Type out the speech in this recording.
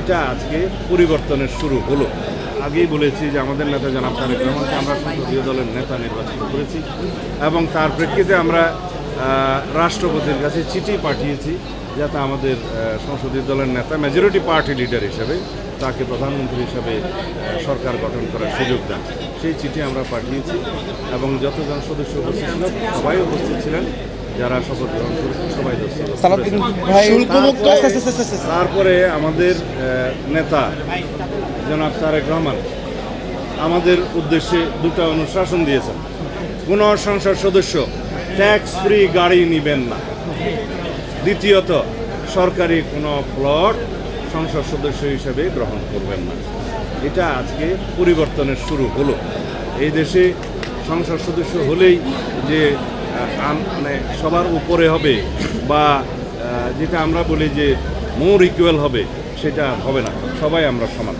এটা আজকে পরিবর্তনের শুরু হলো। আগেই বলেছি যে আমাদের নেতা জনাব তারেক রহমানকে আমরা সংসদীয় দলের নেতা নির্বাচিত করেছি এবং তার প্রেক্ষিতে আমরা রাষ্ট্রপতির কাছে চিঠি পাঠিয়েছি যাতে আমাদের সংসদীয় দলের নেতা মেজরিটি পার্টি লিডার হিসেবে তাকে প্রধানমন্ত্রী হিসেবে সরকার গঠন করার সুযোগ দেন। সেই চিঠি আমরা পাঠিয়েছি এবং যতজন সদস্য উপস্থিত ছিল সবাই উপস্থিত ছিলেন, যারা শপথ গ্রহণ করেছেন সবাই তারপরে আমাদের নেতা জনাব তারেক রহমান আমাদের উদ্দেশ্যে দুটো অনুশাসন দিয়েছেন। কোনো সংসদ সদস্য ট্যাক্স ফ্রি গাড়ি নেবেন না। দ্বিতীয়ত, সরকারি কোনো প্লট সংসদ সদস্য হিসেবে গ্রহণ করবেন না। এটা আজকে পরিবর্তনের শুরু হলো। এই দেশে সংসদ সদস্য হলেই যে মানে সবার উপরে হবে বা যেটা আমরা বলি যে মোর ইকুয়াল হবে, সেটা হবে না। সবাই আমরা সমান।